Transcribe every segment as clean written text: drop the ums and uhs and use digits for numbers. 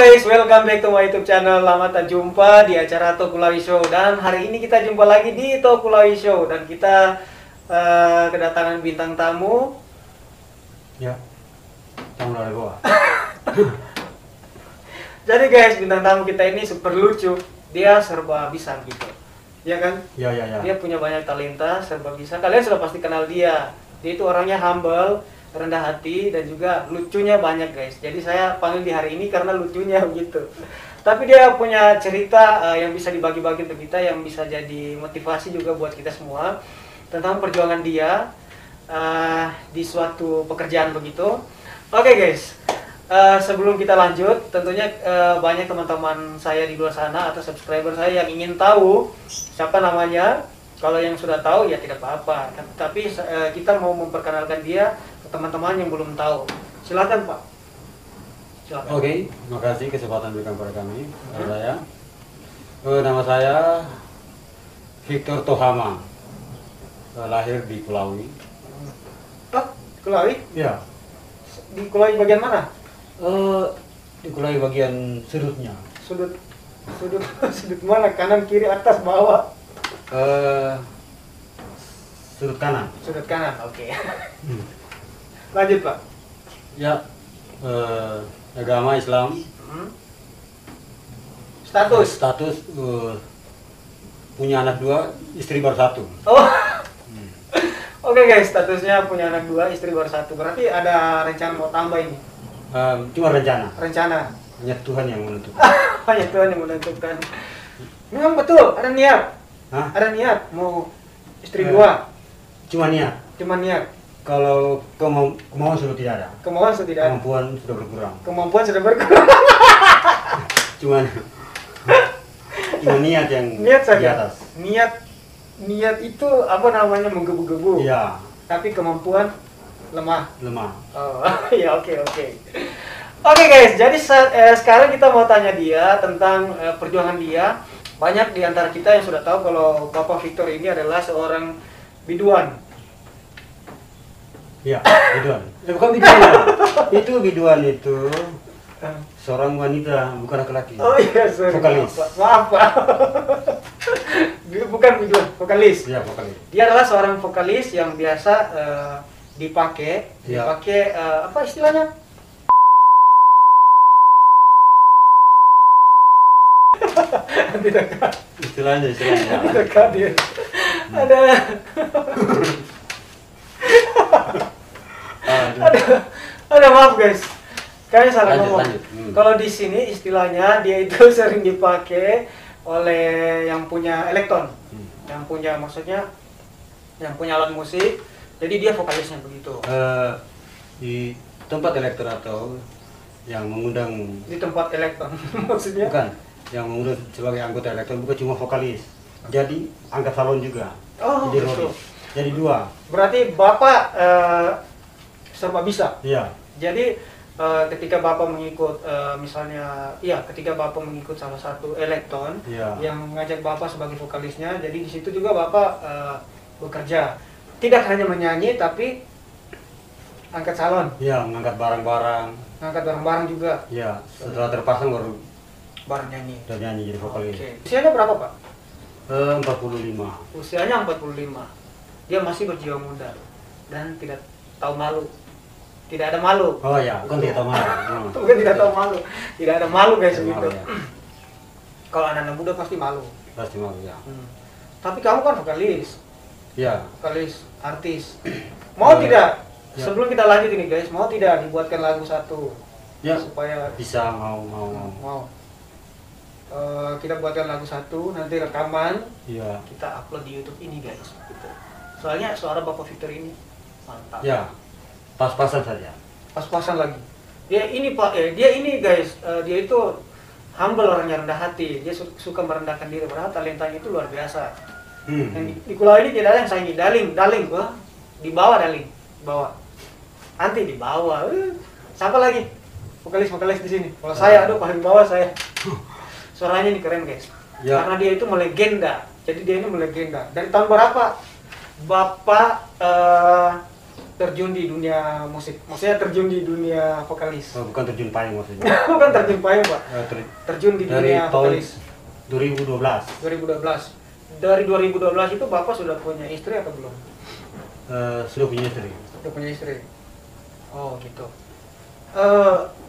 guys, welcome back to my YouTube channel. Lama tak jumpa di acara Tokulawi Show. Dan hari ini kita jumpa lagi di Tokulawi Show. Dan kita kedatangan bintang tamu. Ya, tamu dari bawah. Jadi guys, bintang tamu kita ini super lucu. Dia serba bisa gitu, ya kan? Ya. Dia punya banyak talenta, serba bisa. Kalian sudah pasti kenal dia. Dia itu orangnya humble, rendah hati, dan juga lucunya banyak guys. Jadi saya panggil di hari ini karena lucunya begitu. Tapi dia punya cerita yang bisa dibagi-bagi untuk kita, yang bisa jadi motivasi juga buat kita semua tentang perjuangan dia di suatu pekerjaan begitu. Oke guys, sebelum kita lanjut, tentunya banyak teman-teman saya di luar sana atau subscriber saya yang ingin tahu siapa namanya. Kalau yang sudah tahu ya tidak apa-apa, tapi kita mau memperkenalkan dia ke teman-teman yang belum tahu. Silakan Pak. Silakan. Oke, terima kasih kesempatan berikan kepada kami. Nama saya Victor Tohama, lahir di Kulawi. Oh, Kulawi? Ya. Di Kulawi bagian mana? Di Kulawi bagian sudutnya. Sudut mana? Kanan, kiri, atas, bawah? Sudut kanan. Sudut kanan, oke. Lanjut Pak. Ya, agama Islam. Status Punya anak 2, istri baru 1. Oh. Oke guys, statusnya punya anak 2, istri baru 1. Berarti ada rencana mau tambah ini? Cuma rencana. Hanya Tuhan yang menentukan. Hanya Tuhan yang menentukan. Memang betul, ada niat. Hah? Ada niat mau istri 2. Cuma niat. Cuma niat. Kalau kemauan sudah tidak ada. Kemauan sudah tidak ada. Kemampuan sudah berkurang. Kemampuan sudah berkurang. Cuma niat yang Niat di saja. atas. Niat itu apa namanya, menggebu-gebu. Iya, Tapi kemampuan lemah. Oh, ya oke. Oke guys, jadi sekarang kita mau tanya dia tentang perjuangan dia. Banyak di antara kita yang sudah tahu kalau Bapak Victor ini adalah seorang biduan. Iya, biduan. Bukan biduan. Itu biduan itu seorang wanita, bukan laki-laki. Oh iya, sorry. Vokalis. Maaf Pak. Bukan biduan, vokalis. Iya, vokalis. Dia adalah seorang vokalis yang biasa dipakai apa istilahnya? Istilahnya. Tidak hadir. Ada maaf guys. Kayaknya salah ngomong. Lanjut. Kalau di sini istilahnya dia itu sering dipakai oleh yang punya elektron. Yang punya, maksudnya yang punya alat musik. Jadi dia vokalisnya begitu. Di tempat elektron atau yang mengundang, Di tempat elektron maksudnya? bukan, yang mengundang sebagai anggota elektron, bukan cuma vokalis. Jadi angkat salon juga. Oh, Jadi betul. Jadi 2. Berarti Bapak serba bisa. Iya. Jadi ketika Bapak mengikut ketika Bapak mengikut salah satu elektron yang mengajak Bapak sebagai vokalisnya, jadi di situ juga Bapak bekerja. Tidak hanya menyanyi tapi angkat salon. Iya, mengangkat barang-barang. Angkat barang-barang juga. Iya, setelah terpasang baru Nyanyi. udah nyanyi jadi vokalis. Oke. Usianya berapa Pak? 45. Usianya 45. Dia masih berjiwa muda dan tidak tahu malu. Tidak ada malu. Oh ya, bukan tidak tahu malu. Bukan tidak tahu malu. Tidak ada malu guys Tidak gitu. malu, ya. Kalau anak-anak muda pasti malu. Pasti malu ya. Tapi kamu kan vokalis, Iya. artis. Mau tidak? Ya. Sebelum kita lanjut ini guys, mau tidak dibuatkan lagu satu? Ya. Supaya Bisa mau. Kita buatkan lagu satu, nanti rekaman, Iya. kita upload di YouTube ini guys. Gitu. Soalnya suara Bapak Victor ini mantap. Ya. Pas-pasan saja. Pas-pasan lagi. Dia ini Pak, dia ini guys, dia itu humble, orangnya rendah hati. Dia suka merendahkan diri, padahal talentanya itu luar biasa. Yang di Kulawi ini tidak ada yang saingi. Daling, wah, di bawah Daling, bawah. Nanti di bawah. Siapa lagi? Vokalis di sini. Kalau saya, paling bawah saya. Suaranya ini keren guys. Ya. Karena dia itu melegenda. Jadi dia ini melegenda. Dari tahun berapa Bapak terjun di dunia musik? Maksudnya terjun di dunia vokalis? Oh, bukan terjun payung maksudnya. Bukan terjun payung, Pak. Terjun di dari dunia tahun vokalis. 2012. 2012. Dari 2012 itu Bapak sudah punya istri atau belum? Sudah punya istri. Sudah punya istri. Oh, gitu.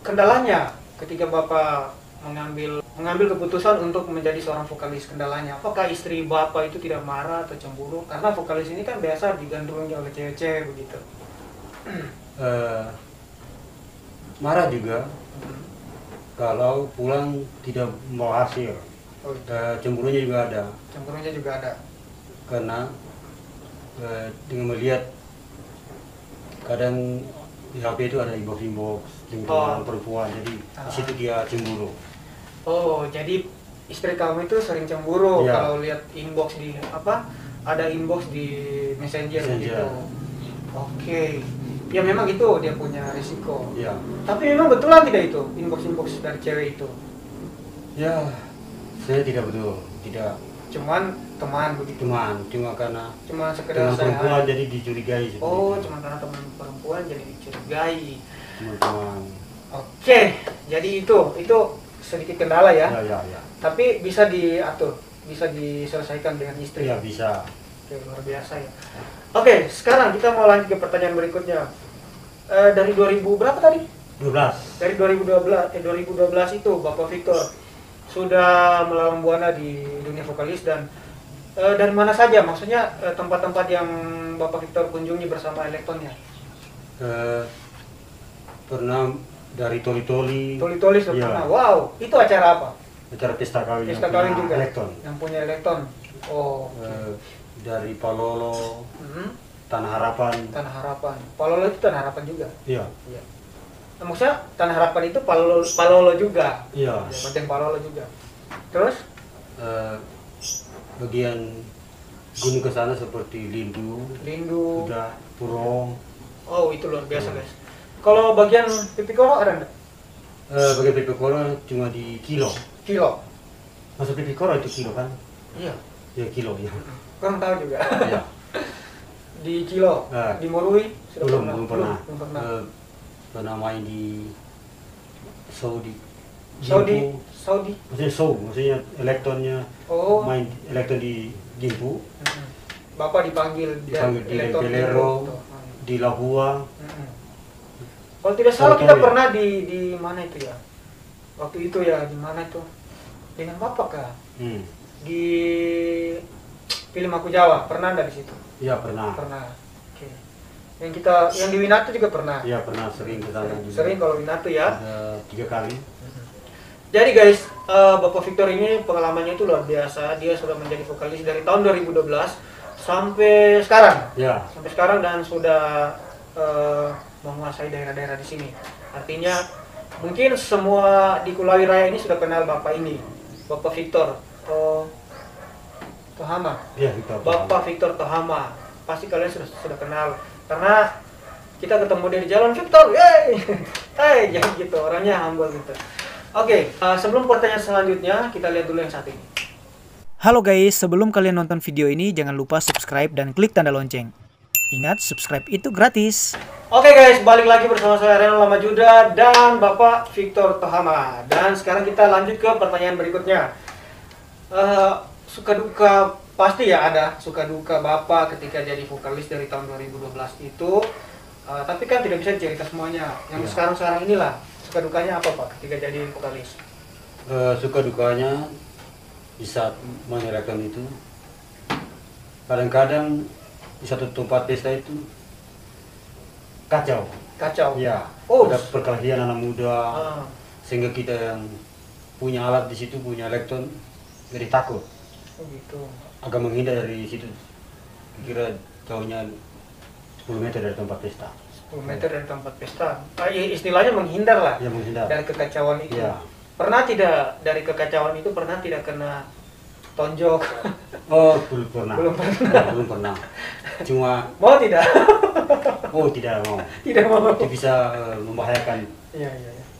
Kendalanya ketika Bapak mengambil keputusan untuk menjadi seorang vokalis, kendalanya apakah istri Bapak itu tidak marah atau cemburu? Karena vokalis ini kan biasa digandrungi oleh cewek-cewek begitu. Marah juga kalau pulang tidak membawa hasil. Oh, Cemburunya juga ada. cemburunya juga ada. Karena dengan melihat kadang di HP itu ada inbox lingkungan perempuan, jadi di situ dia cemburu. Oh, jadi istri kamu itu sering cemburu Ya. kalau lihat inbox di ada inbox di Messenger gitu. Oke. Ya memang itu dia punya risiko. Ya. Tapi memang betulan tidak itu inbox dari cewek itu? Ya, saya tidak betul, tidak. Cuman teman begitu. Cuma karena Cuma sekedar teman perempuan saya. jadi dicurigai. Oh, cuma karena teman perempuan jadi dicurigai. Teman-teman. Oke, jadi itu sedikit kendala ya. Ya. Tapi bisa diatur, bisa diselesaikan dengan istri. Ya bisa. Oke, luar biasa ya. Oke, sekarang kita mau lanjut ke pertanyaan berikutnya. Dari 2000 berapa tadi? 12. Dari 2012 itu Bapak Victor sudah melalang buana di dunia vokalis dan dari mana saja? Maksudnya tempat-tempat yang Bapak Victor kunjungi bersama Elektonnya? Pernah dari Toli-Toli. Toli-Toli sudah Iya. pernah. Wow, itu acara apa? Acara pesta kawin. Pesta kawin juga. Elekton. Yang punya Elekton. Oh. Dari Palolo, Mhm. Tanah Harapan. Tanah Harapan. Palolo itu Tanah Harapan juga. Iya. Iya. Nah, maksudnya Tanah Harapan itu Palolo juga. Iya. Ya, bagian Palolo juga. Terus? Bagian gunung ke sana seperti Lindu, udah Purong. Oh, itu luar biasa guys. Kalau bagian Pipikoro ada nggak? Bagian Pipikoro cuma di Kilo. Kilo. Masuk Pipikoro itu Kilo kan? Iya. Ya Kilo ya. Kurang tahu juga. Iya. Di Kilo, di Morui sudah Belum pernah. Belum pernah. Pernah main di Saudi. Saudi. Maksudnya maksudnya elektonnya. Oh. Main elekton di Gimpu. Bapak dipanggil Di Elekton Pelero, gitu. di Lahua. Kalau tidak salah kita pernah di mana itu ya? Waktu itu ya di mana itu? Dengan Bapak kah? Di film Aku Jawa, pernah nggak di situ? Iya pernah. Pernah. Oke. Yang di Winatu juga pernah. Iya pernah, sering ke sana juga. Sering kalau Winatu ya. Ada 3 kali. Jadi guys, Bapak Victor ini pengalamannya itu luar biasa. Dia sudah menjadi vokalis dari tahun 2012 sampai sekarang. Ya. Sampai sekarang dan sudah menguasai daerah-daerah di sini. Artinya mungkin semua di Kulawi Raya ini sudah kenal Bapak ini, Bapak Victor Tohama. Iya, Victor. Bapak Victor Tohama. Pasti kalian sudah kenal karena kita ketemu dia di jalan, Victor, hey, jangan gitu, orangnya humble gitu. Oke, sebelum pertanyaan selanjutnya kita lihat dulu yang satu ini. Halo guys, sebelum kalian nonton video ini jangan lupa subscribe dan klik tanda lonceng. Ingat, subscribe itu gratis. Oke guys, balik lagi bersama saya Renal Lamajuda dan Bapak Victor Tohama. Dan sekarang kita lanjut ke pertanyaan berikutnya. Suka duka pasti ya ada suka duka Bapak ketika jadi vokalis dari tahun 2012 itu. Tapi kan tidak bisa cerita semuanya. Yang sekarang inilah suka dukanya apa Pak ketika jadi vokalis? Suka dukanya di saat mengerjakan itu kadang-kadang di satu tempat pesta itu kacau. Ya. Oh, ada perkelahian anak muda sehingga kita yang punya alat di situ, punya elektron jadi takut. Oh gitu. Agak menghindar dari situ. Kira jauhnya 10 meter dari tempat pesta. 10 meter dari tempat pesta. Istilahnya menghindar lah. Ya, menghindar Dari kekacauan itu. Ya. Pernah tidak dari kekacauan itu kena tonjok? Oh, belum pernah. Belum pernah. Cuma Mau tidak? oh, tidak mau. Tidak mau. Itu bisa membahayakan. Iya.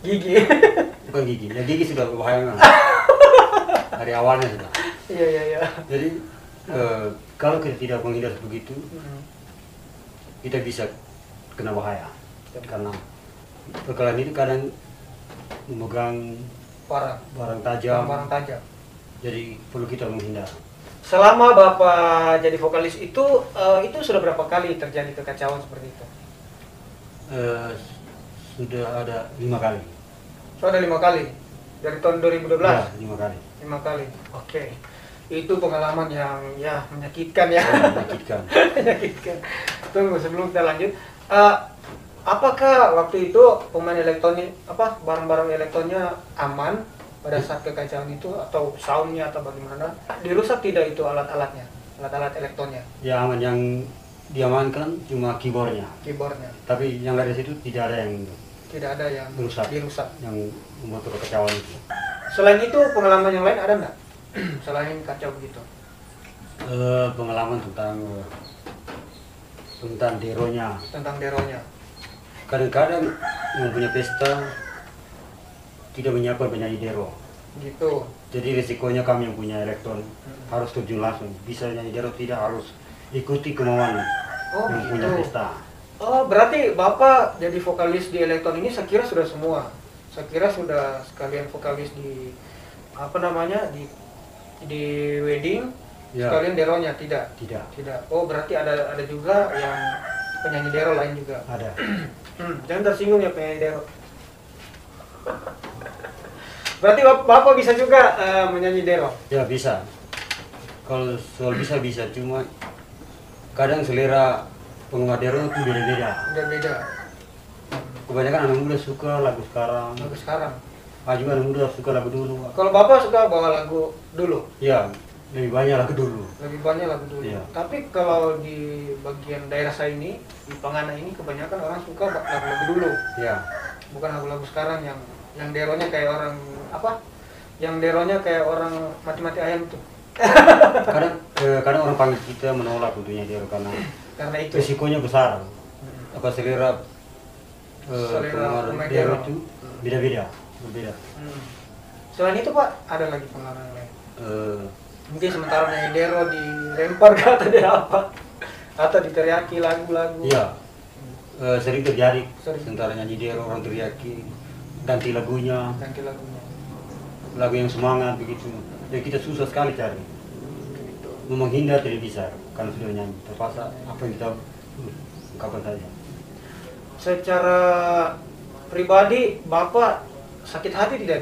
Gigi. Bukan gigi. Ya gigi sudah membahayakan. Dari awalnya sudah. Iya. Jadi kalau kita tidak menghindar begitu, kita bisa kena bahaya. Karena perkelahian itu kadang memegang barang tajam. Barang tajam. Jadi perlu kita menghindar. Selama Bapak jadi vokalis itu sudah berapa kali terjadi kekacauan seperti itu? Sudah ada 5 kali. Sudah 5 kali? Dari tahun 2012? Ya, 5 kali. 5 kali, oke. Itu pengalaman yang ya menyakitkan ya. Menyakitkan. Menyakitkan. Tunggu sebelum kita lanjut. Apakah waktu itu pemain elektronik, barang-barang elektroniknya aman pada saat kekacauan itu, atau soundnya atau bagaimana? Dirusak tidak itu alat-alatnya, alat-alat elektroniknya? Ya aman, yang diamankan cuma keyboardnya. Keyboardnya. Tapi yang dari situ tidak ada yang dirusak. Yang membuat kekacauan itu. Selain itu pengalaman yang lain ada nggak? Selain kacau begitu? Pengalaman tentang deronya. Tentang deronya. Kadang-kadang yang punya pesta tidak menyiapkan penyanyi dero. Gitu. Jadi risikonya kami yang punya elektron harus terjun langsung. Bisa nyanyi dero, tidak harus ikuti kemauan yang punya pesta. Oh, berarti Bapak jadi vokalis di elektron ini saya kira sudah semua. Saya kira sudah sekalian vokalis di di wedding, Ya. sekalian deronya tidak. Tidak. Oh, berarti ada juga yang penyanyi dero lain juga. Ada. Jangan tersinggung ya penyanyi dero. Berarti Bapak bisa juga menyanyi dero? Ya bisa. Kalau soal bisa, cuma kadang selera penggemar dero itu beda-beda. Beda-beda. Kebanyakan anak muda suka lagu sekarang. Lagu sekarang. Juga anak muda suka lagu dulu. Kalau Bapak suka bawa lagu dulu? Ya, lebih banyak lagu dulu. Lebih banyak lagu dulu. Iya. Tapi kalau di bagian daerah saya ini, di Pangana ini kebanyakan orang suka lagu-lagu dulu. Ya. Bukan lagu-lagu sekarang yang deronya kayak orang Yang deronya kayak orang mati-mati ayam tuh. Kadang orang panggil kita menolak tentunya dero karena itu risikonya besar. Selera pemain dero dero itu beda-beda. Berbeda. Selain itu Pak, ada lagi pengalaman lain? Mungkin sementara nyanyi dero dilempar ke atau dia apa? Atau diteriaki lagu-lagu? Iya. Sering terjadi. Sementara nyanyi dero orang teriaki, ganti lagunya. Lagu yang semangat begitu. Jadi kita susah sekali cari. Menghindar tidak bisa kalau sudah nyanyi. Terpaksa apa yang kita ungkapkan saja. Secara pribadi Bapak sakit hati tidak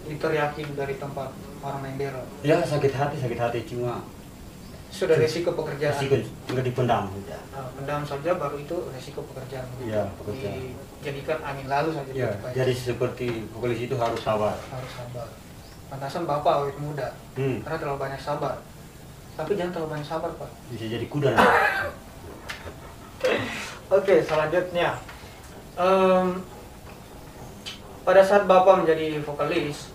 diteriakin dari tempat orang main dero? Ya sakit hati cuma sudah resiko pekerjaan. Resiko nggak dipendam. Pendam saja baru itu resiko pekerjaan. Ya pekerjaan. Dijadikan angin lalu saja. Ya, jadi seperti vokalis itu harus sabar. Harus sabar. Pantasan Bapak awet muda, karena terlalu banyak sabar. Tapi jangan terlalu banyak sabar Pak. Bisa jadi kuda. Oke, selanjutnya. Pada saat Bapak menjadi vokalis,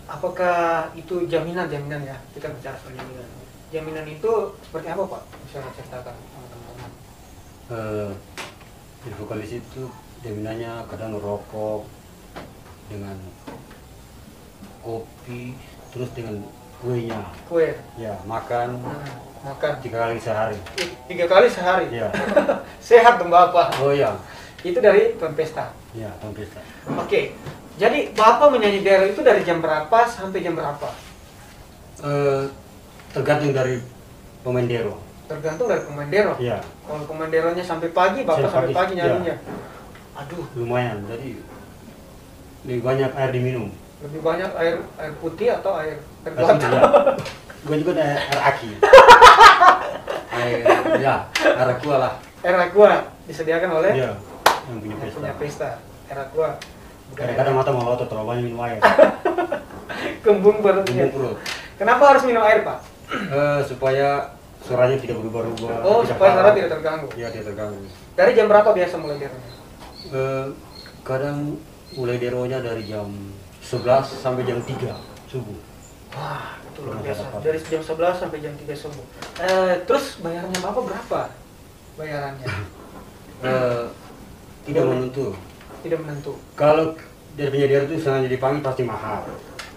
apakah itu jaminan ya? Kita bicara soal jaminan. Jaminan itu seperti apa Pak? Bisa ceritakan teman-teman. Jadi vokalis itu jaminannya kadang rokok dengan kopi, terus dengan kuenya. Kue. Ya, makan. Makan 3 kali sehari. 3 kali sehari? Ya. Sehat dong Bapak. Oh ya. Itu dari tuan pesta? Ya, tuan pesta. Oke. Jadi Bapak menyanyi dero itu dari jam berapa sampai jam berapa? Tergantung dari pemain dero. Tergantung dari pemain dero? Iya. Kalau pemain deronya sampai pagi, Bapak sampai pagi nyanyinya? Ya. Aduh. Lumayan, jadi lebih banyak air diminum. Lebih banyak air putih atau air gelap? Gue juga ada air aki. Air aqua lah. Air aqua disediakan oleh? Iya, yang punya pesta. Punya pesta, air aqua. Kadang-kadang mata melotot terlalu banyak minum air. Kembung perutnya. Kenapa harus minum air Pak? Supaya suaranya tidak berubah-ubah. Oh, supaya suara tidak terganggu? Iya, tidak terganggu. Dari jam berapa biasa mulai deronya? Kadang mulai deronya dari jam 11 sampai jam 3 subuh. Wah, itu luar biasa. Dari jam 11 sampai jam 3 subuh. Terus bayarannya Bapak berapa? Bayarannya? Tidak menentu. Tidak menentu. Kalau dari penyanyi dero itu sengaja dipanggil pasti mahal.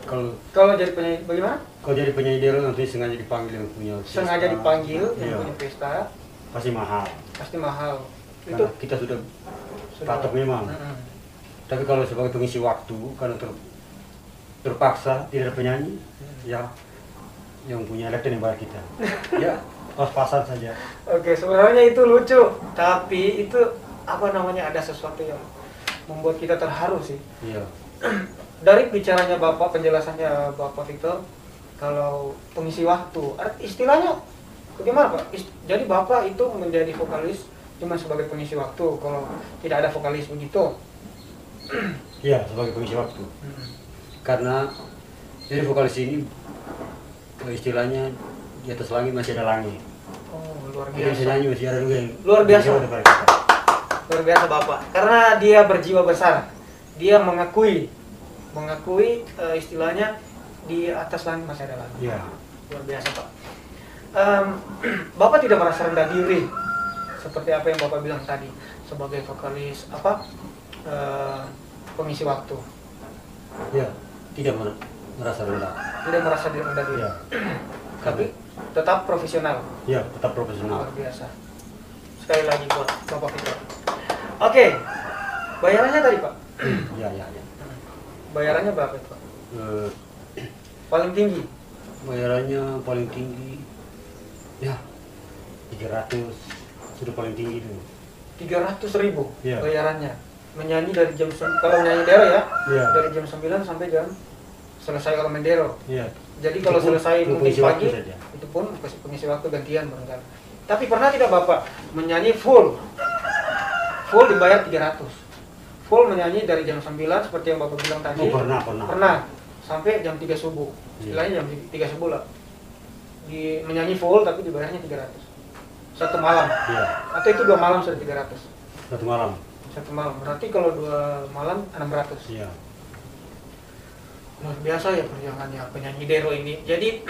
Kalau jadi penyanyi bagaimana? Kalau jadi penyanyi dero nanti sengaja dipanggil yang punya pesta. Sengaja dipanggil yang punya pesta. Pasti mahal. Pasti mahal. Karena Itu kita sudah patok memang. Tapi kalau sebagai pengisi waktu, karena terpaksa tidak ada penyanyi, ya yang punya elektron yang bayar kita. Ya, pas-pasan saja. Oke, sebenarnya itu lucu, tapi itu apa namanya, ada sesuatu yang membuat kita terharu sih. Iya. Dari bicaranya Bapak, penjelasannya Bapak Victor, kalau pengisi waktu, istilahnya bagaimana Pak? Jadi Bapak itu menjadi vokalis cuma sebagai pengisi waktu, kalau tidak ada vokalis begitu? Iya, sebagai pengisi waktu. Karena jadi vokalis ini istilahnya di atas langit masih ada langit. Oh, luar Dia bisa biasa. nyanyi masih ada juga yang Luar biasa. daripada kita. Luar biasa Bapak, karena dia berjiwa besar. Dia mengakui istilahnya di atas langit masih ada langit. Iya. Luar biasa Pak. Bapak tidak merasa rendah diri seperti apa yang Bapak bilang tadi sebagai vokalis pengisi waktu. Iya, tidak merasa rendah. Tidak merasa rendah diri. Iya. Tapi tetap profesional. Iya, tetap profesional. Luar biasa. Sekali lagi buat Bapak Victor. Oke. Bayarannya tadi Pak. Iya, iya, iya. Bayarannya berapa Pak? Eh, Paling tinggi? bayarannya paling tinggi ya 300 sudah paling tinggi itu. 300.000 Iya. bayarannya. Menyanyi dari jam kalau menyanyi dero ya, Iya. dari jam 9 sampai jam selesai kalau mendero. Iya. Jadi kalau Itu pun selesai mungkin pengisi waktu pagi, saja. itu pun pengisi waktu gantian barangkali. Tapi pernah tidak Bapak menyanyi full dibayar 300? Full menyanyi dari jam 9 seperti yang Bapak bilang tadi. Oh, pernah. Pernah. Sampai jam 3 subuh. Istilahnya jam 3 subuh lah. Menyanyi full tapi dibayarnya 300. Satu malam. Iya. Atau itu 2 malam sudah 300. Satu malam. Satu malam. Berarti kalau 2 malam 600. Iya. Luar biasa ya perjuangannya penyanyi dero ini. Jadi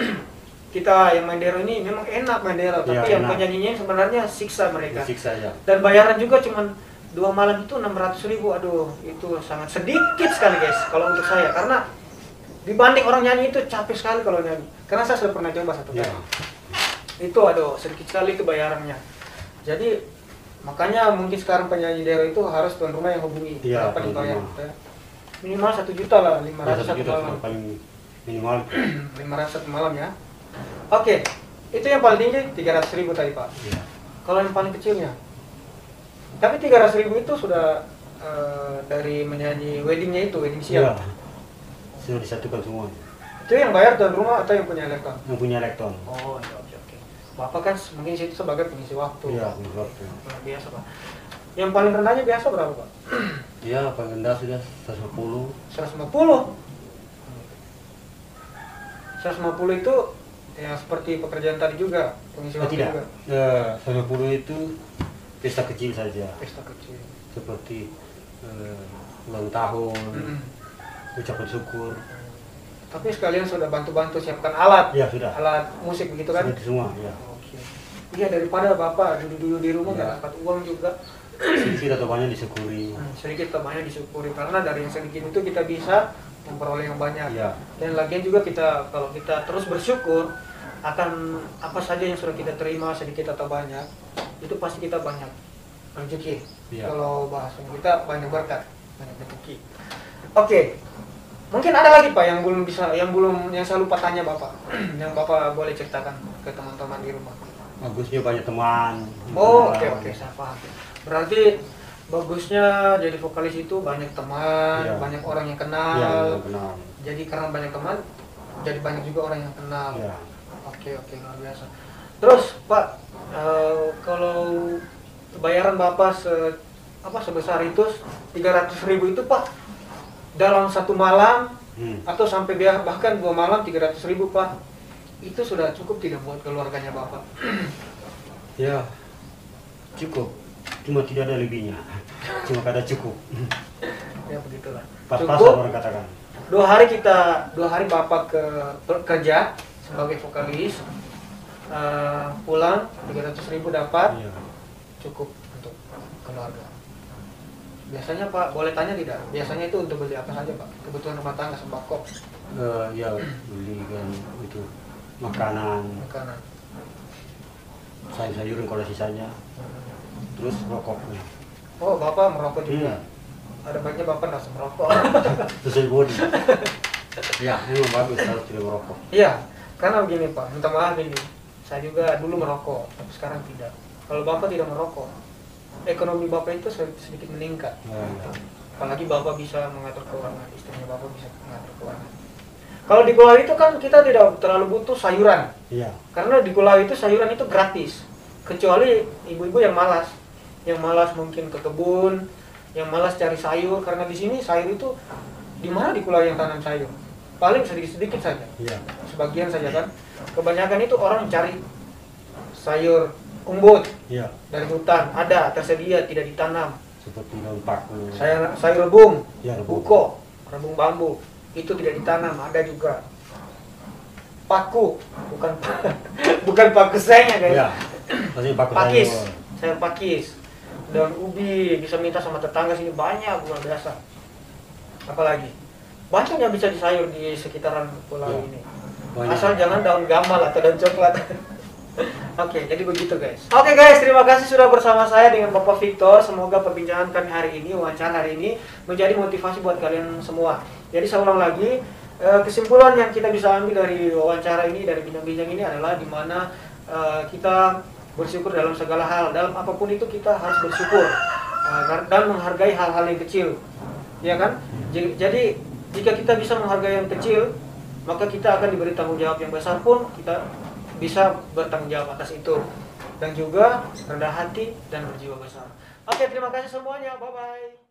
kita yang main dero ini memang enak main dero, tapi Ya, yang enak. penyanyinya sebenarnya siksa mereka. Siksa ya. Dan bayaran juga cuma 2 malam itu 600.000. Aduh, itu sangat sedikit sekali guys kalau untuk saya, karena dibanding orang nyanyi itu capek sekali kalau nyanyi. Karena saya sudah pernah coba satu kali. Iya. Itu aduh sedikit sekali itu bayarannya. Jadi makanya mungkin sekarang penyanyi dero itu harus tuan rumah yang hubungi. Iya, Berapa tuan dibayar? rumah. Minimal 1 juta lah, 500 Ya, satu 1 juta malam. sudah paling minimal. 500 satu malam ya. Oke, itu yang paling tinggi 300.000 tadi Pak. Iya. Kalau yang paling kecilnya? Tapi 300.000 itu sudah dari menyanyi weddingnya itu, wedding Iya. siap. Sudah disatukan semua. Itu yang bayar tuan rumah atau yang punya elektron? Yang punya elektron. Oh, iya, oke. Bapak kan mungkin situ sebagai pengisi waktu. Iya, pengisi waktu. Luar biasa Pak. Yang paling rendahnya biasa berapa Pak? Iya, paling rendah sudah 150. 150. 150 itu ya seperti pekerjaan tadi juga, pengisi waktu Tidak. juga. 150 itu pesta kecil saja. Pesta kecil. Seperti ulang tahun, Mm-mm. ucapan syukur. Tapi sekalian sudah bantu-bantu siapkan alat. Ya sudah. Alat musik begitu kan? Sudah semua, ya. Oke. Iya, daripada Bapak duduk-duduk di rumah nggak Iya. dapat uang juga. Sedikit atau banyak disyukuri. Sedikit atau banyak disyukuri, karena dari yang sedikit itu kita bisa memperoleh yang banyak. Iya. Dan lagian juga kita kalau kita terus bersyukur akan apa saja yang sudah kita terima, sedikit atau banyak, itu pasti kita banyak rezeki. Iya. Kalau bahasanya kita banyak berkat, banyak rezeki. Oke. Mungkin ada lagi Pak yang saya lupa tanya Bapak. Yang Bapak boleh ceritakan ke teman-teman di rumah. Bagusnya banyak teman. Oh, oke, saya paham. Berarti bagusnya jadi vokalis itu banyak teman, Iya. banyak orang yang Iya, kenal. benar. Jadi karena banyak teman, jadi banyak juga orang yang kenal. Iya. Oke, luar biasa. Terus Pak, kalau bayaran Bapak sebesar itu 300.000 itu Pak, dalam satu malam atau sampai bahkan 2 malam 300.000 Pak, itu sudah cukup tidak buat keluarganya Bapak? Ya, cukup. Cuma tidak ada lebihnya. Cuma kada cukup. Ya begitulah. Pas-pasan orang katakan. 2 hari Bapak kerja sebagai vokalis, pulang 300.000 dapat, Iya. cukup untuk keluarga. Biasanya Pak, boleh tanya tidak? Biasanya itu untuk beli apa saja Pak? Kebutuhan rumah tangga, sembako, Ya, belikan itu makanan, makanan. sayur-sayuran kalau sisanya. terus rokoknya. Oh, Bapak merokok juga? Iya. Ada baiknya Bapak nggak usah merokok. Sesuai body. Ya, memang bagus harus tidak merokok. Iya, karena begini Pak, minta maaf ini. Saya juga dulu merokok, tapi sekarang tidak. Kalau Bapak tidak merokok, ekonomi Bapak itu sedikit meningkat. Apalagi Bapak bisa mengatur keuangan, istrinya Bapak bisa mengatur keuangan. Kalau di Kulawi itu kan kita tidak terlalu butuh sayuran. Iya. Karena di Kulawi itu sayuran itu gratis. Kecuali ibu-ibu yang malas. Yang malas mungkin ke kebun, yang malas cari sayur, karena di sini sayur itu di mana di Kulawi yang tanam sayur? Paling sedikit-sedikit saja. Iya. Sebagian saja kan. Kebanyakan itu orang cari sayur umbut. Iya. Dari hutan ada tersedia, tidak ditanam. Seperti daun paku. Sayur rebung, Ya, rebung. buko, rebung bambu, itu tidak ditanam, ada juga. Paku, bukan paku sayangnya guys. Iya. Pasti paku Pakis, sayur. sayur pakis. Daun ubi bisa minta sama tetangga sini banyak luar biasa. Apalagi banyak yang bisa disayur di sekitaran pulau Ya, ini. banyak. Asal jangan daun gamal atau daun coklat. Oke, jadi begitu guys. Oke guys, terima kasih sudah bersama saya dengan Bapak Victor. Semoga perbincangan kami hari ini, wawancara hari ini menjadi motivasi buat kalian semua. Jadi saya ulang lagi, kesimpulan yang kita bisa ambil dari wawancara ini, dari bincang-bincang ini adalah di mana kita bersyukur dalam segala hal. Dalam apapun itu kita harus bersyukur dan menghargai hal-hal yang kecil, ya kan? Jadi jika kita bisa menghargai yang kecil, maka kita akan diberi tanggung jawab yang besar pun kita bisa bertanggung jawab atas itu, dan juga rendah hati dan berjiwa besar. Oke, terima kasih semuanya, bye bye.